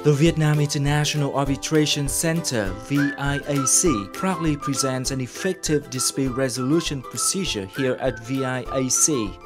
The Vietnam International Arbitration Center (VIAC) proudly presents an effective dispute resolution procedure here at VIAC.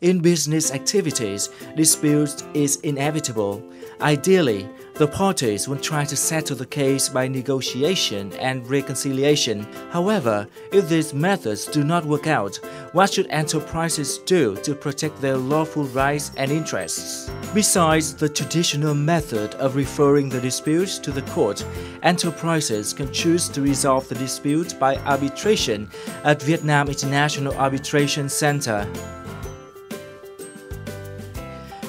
In business activities, dispute is inevitable. Ideally, the parties will try to settle the case by negotiation and reconciliation. However, if these methods do not work out, what should enterprises do to protect their lawful rights and interests? Besides the traditional method of referring the dispute to the court, enterprises can choose to resolve the dispute by arbitration at Vietnam International Arbitration Center.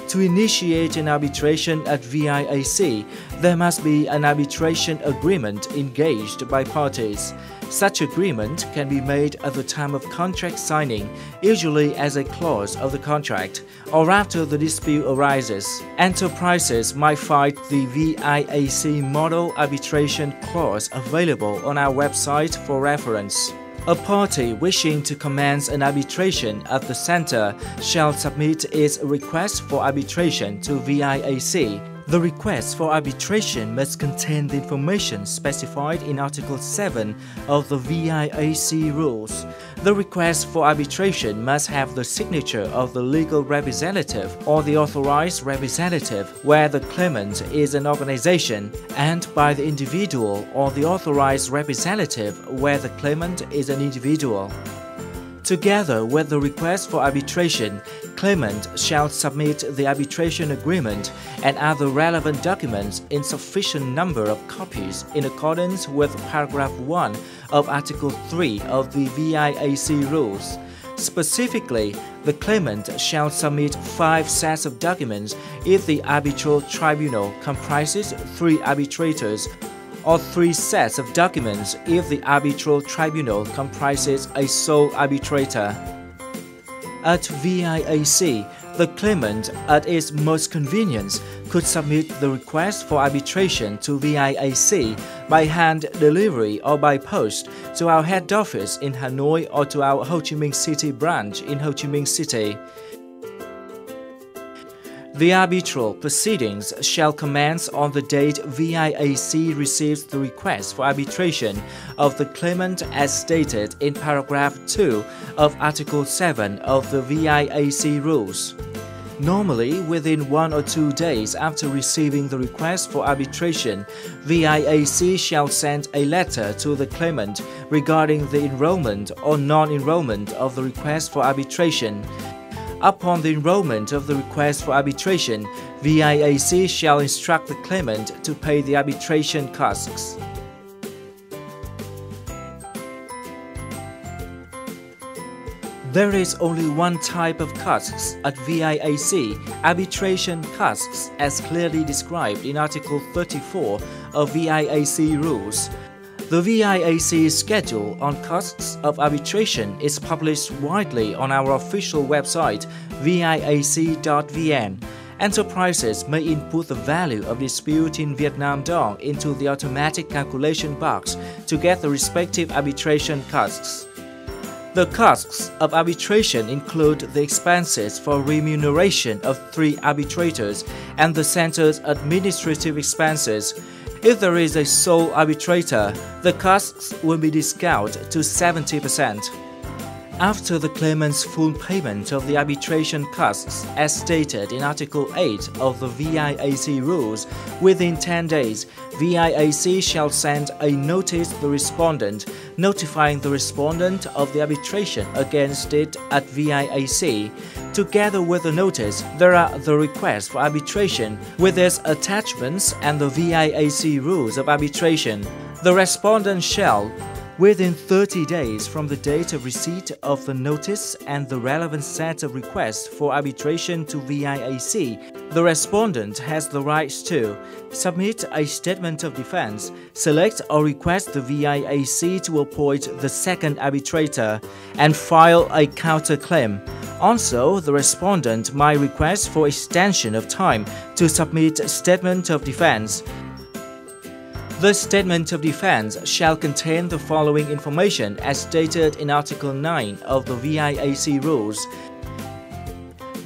To initiate an arbitration at VIAC, there must be an arbitration agreement engaged by parties. Such agreement can be made at the time of contract signing, usually as a clause of the contract, or after the dispute arises. Enterprises might find the VIAC Model Arbitration Clause available on our website for reference. A party wishing to commence an arbitration at the center shall submit its request for arbitration to VIAC. The request for arbitration must contain the information specified in Article 7 of the VIAC rules. The request for arbitration must have the signature of the legal representative or the authorized representative where the claimant is an organization, and by the individual or the authorized representative where the claimant is an individual. Together with the request for arbitration, claimant shall submit the arbitration agreement and other relevant documents in sufficient number of copies in accordance with paragraph 1 of Article 3 of the VIAC rules. Specifically, the claimant shall submit 5 sets of documents if the arbitral tribunal comprises 3 arbitrators, or 3 sets of documents if the arbitral tribunal comprises a sole arbitrator. At VIAC, the claimant, at its most convenience, could submit the request for arbitration to VIAC by hand delivery or by post to our head office in Hanoi or to our Ho Chi Minh City branch in Ho Chi Minh City. The arbitral proceedings shall commence on the date VIAC receives the request for arbitration of the claimant as stated in paragraph 2 of Article 7 of the VIAC rules. Normally, within 1 or 2 days after receiving the request for arbitration, VIAC shall send a letter to the claimant regarding the enrollment or non-enrollment of the request for arbitration. Upon the enrollment of the request for arbitration, VIAC shall instruct the claimant to pay the arbitration costs. There is only one type of costs at VIAC, arbitration costs, as clearly described in Article 34 of VIAC rules. The VIAC schedule on costs of arbitration is published widely on our official website, viac.vn. Enterprises may input the value of dispute in Vietnam dong into the automatic calculation box to get the respective arbitration costs. The costs of arbitration include the expenses for remuneration of 3 arbitrators and the center's administrative expenses. If there is a sole arbitrator, the costs will be discounted to 70%. After the claimant's full payment of the arbitration costs, as stated in Article 8 of the VIAC rules, within 10 days, VIAC shall send a notice to the respondent, notifying the respondent of the arbitration against it at VIAC. Together with the notice, there are the request for arbitration with its attachments and the VIAC rules of arbitration. The respondent shall, within 30 days from the date of receipt of the notice and the relevant set of requests for arbitration to VIAC, the respondent has the right to submit a statement of defense, select or request the VIAC to appoint the second arbitrator, and file a counterclaim. Also, the respondent might request for extension of time to submit a statement of defense. The statement of defense shall contain the following information as stated in Article 9 of the VIAC rules.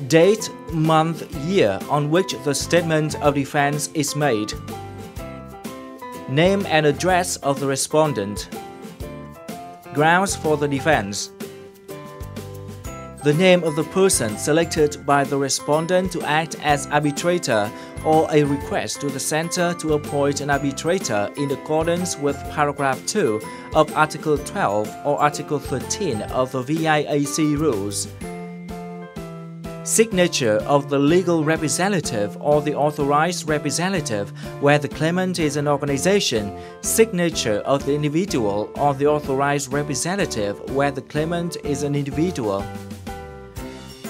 Date, month, year on which the statement of defense is made. Name and address of the respondent. Grounds for the defense. The name of the person selected by the respondent to act as arbitrator or a request to the center to appoint an arbitrator in accordance with paragraph 2 of Article 12 or Article 13 of the VIAC rules. Signature of the legal representative or the authorized representative where the claimant is an organization. Signature of the individual or the authorized representative where the claimant is an individual.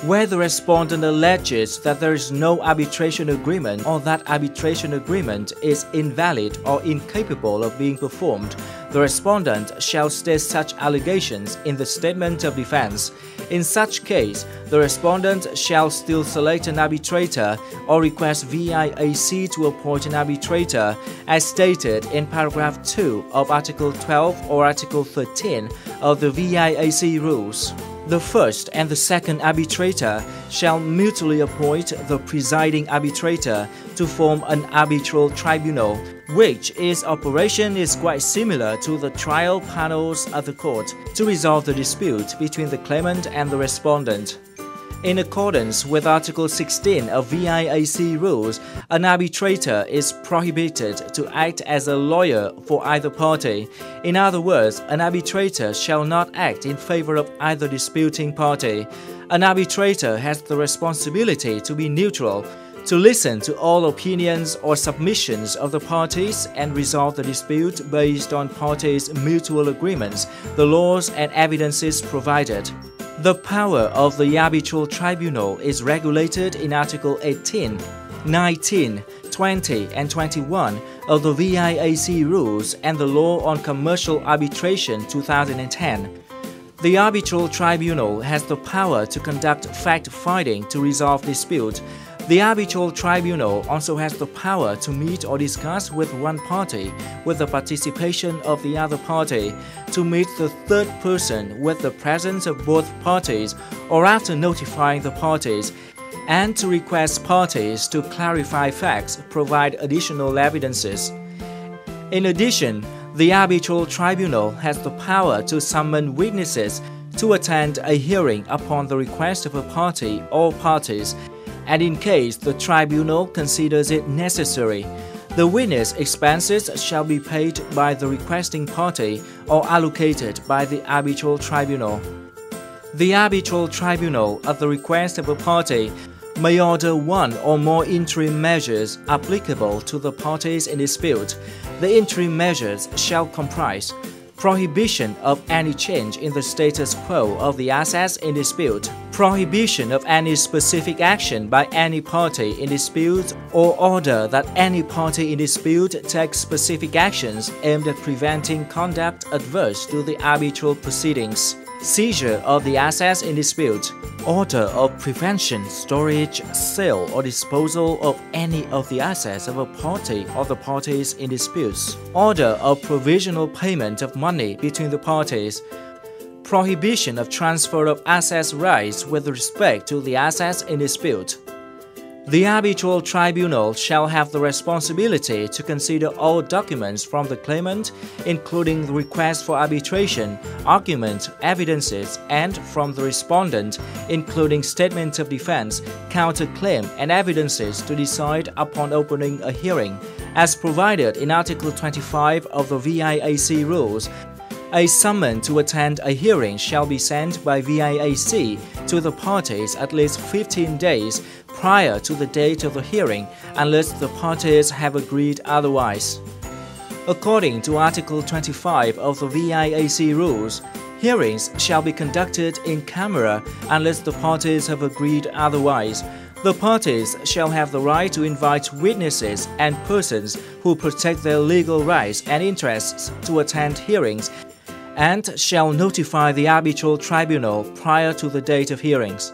Where the respondent alleges that there is no arbitration agreement or that arbitration agreement is invalid or incapable of being performed, the respondent shall state such allegations in the statement of defense. In such case, the respondent shall still select an arbitrator or request VIAC to appoint an arbitrator as stated in paragraph 2 of Article 12 or Article 13 of the VIAC rules. The first and the second arbitrator shall mutually appoint the presiding arbitrator to form an arbitral tribunal, which its operation is quite similar to the trial panels of the court, to resolve the dispute between the claimant and the respondent. In accordance with Article 16 of VIAC rules, an arbitrator is prohibited to act as a lawyer for either party. In other words, an arbitrator shall not act in favor of either disputing party. An arbitrator has the responsibility to be neutral, to listen to all opinions or submissions of the parties and resolve the dispute based on parties' mutual agreements, the laws and evidences provided. The power of the arbitral tribunal is regulated in Article 18, 19, 20 and 21 of the VIAC rules and the Law on Commercial Arbitration 2010. The arbitral tribunal has the power to conduct fact-finding to resolve dispute. The arbitral tribunal also has the power to meet or discuss with one party with the participation of the other party, to meet the third person with the presence of both parties or after notifying the parties, and to request parties to clarify facts, provide additional evidences. In addition, the arbitral tribunal has the power to summon witnesses to attend a hearing upon the request of a party or parties, and in case the tribunal considers it necessary, the witness expenses shall be paid by the requesting party or allocated by the arbitral tribunal. The arbitral tribunal, at the request of a party, may order one or more interim measures applicable to the parties in dispute. The interim measures shall comprise prohibition of any change in the status quo of the assets in dispute, prohibition of any specific action by any party in dispute, or order that any party in dispute takes specific actions aimed at preventing conduct adverse to the arbitral proceedings, seizure of the assets in dispute, order of prevention, storage, sale, or disposal of any of the assets of a party or the parties in disputes, order of provisional payment of money between the parties, prohibition of transfer of assets rights with respect to the assets in dispute. The arbitral tribunal shall have the responsibility to consider all documents from the claimant, including the request for arbitration, argument, evidences, and from the respondent, including statements of defense, counterclaim, and evidences to decide upon opening a hearing. As provided in Article 25 of the VIAC rules, a summons to attend a hearing shall be sent by VIAC to the parties at least 15 days prior to the date of the hearing, unless the parties have agreed otherwise. According to Article 25 of the VIAC rules, hearings shall be conducted in camera unless the parties have agreed otherwise. The parties shall have the right to invite witnesses and persons who protect their legal rights and interests to attend hearings, and shall notify the arbitral tribunal prior to the date of hearings.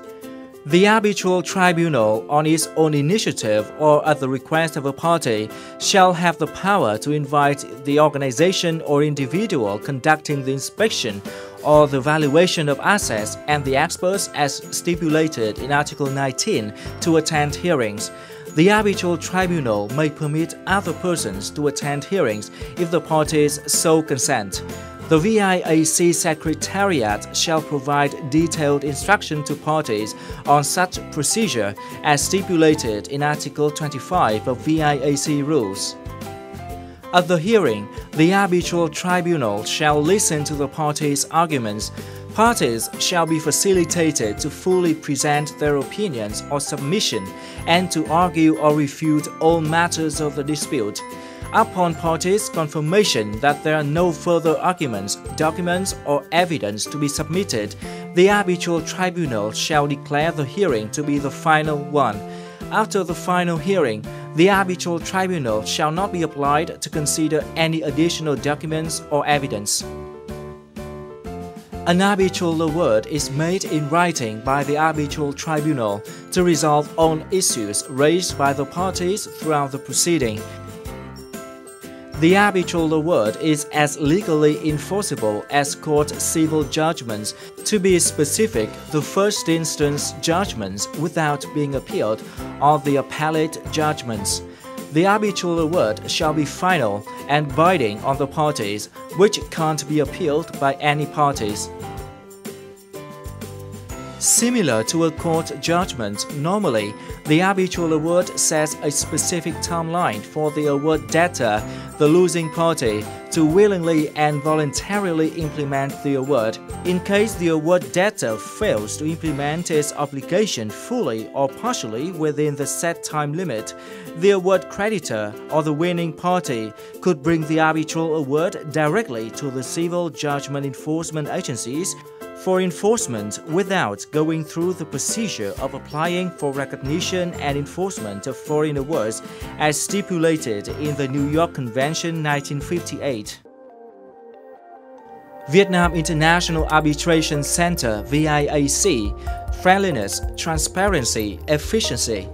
The arbitral tribunal, on its own initiative or at the request of a party, shall have the power to invite the organization or individual conducting the inspection or the valuation of assets and the experts as stipulated in Article 19 to attend hearings. The arbitral tribunal may permit other persons to attend hearings if the parties so consent. The VIAC Secretariat shall provide detailed instruction to parties on such procedure as stipulated in Article 25 of VIAC rules. At the hearing, the arbitral tribunal shall listen to the parties' arguments. Parties shall be facilitated to fully present their opinions or submission and to argue or refute all matters of the dispute. Upon parties' confirmation that there are no further arguments, documents, or evidence to be submitted, the arbitral tribunal shall declare the hearing to be the final one. After the final hearing, the arbitral tribunal shall not be applied to consider any additional documents or evidence. An arbitral award is made in writing by the arbitral tribunal to resolve all issues raised by the parties throughout the proceeding. The arbitral award is as legally enforceable as court civil judgments. To be specific, the first instance judgments without being appealed or the appellate judgments. The arbitral award shall be final and binding on the parties, which can't be appealed by any parties. Similar to a court judgment, normally, the arbitral award sets a specific timeline for the award debtor, the losing party, to willingly and voluntarily implement the award. In case the award debtor fails to implement its obligation fully or partially within the set time limit, the award creditor or the winning party could bring the arbitral award directly to the civil judgment enforcement agencies for enforcement without going through the procedure of applying for recognition and enforcement of foreign awards as stipulated in the New York Convention 1958. Vietnam International Arbitration Center (VIAC), friendliness, transparency, efficiency.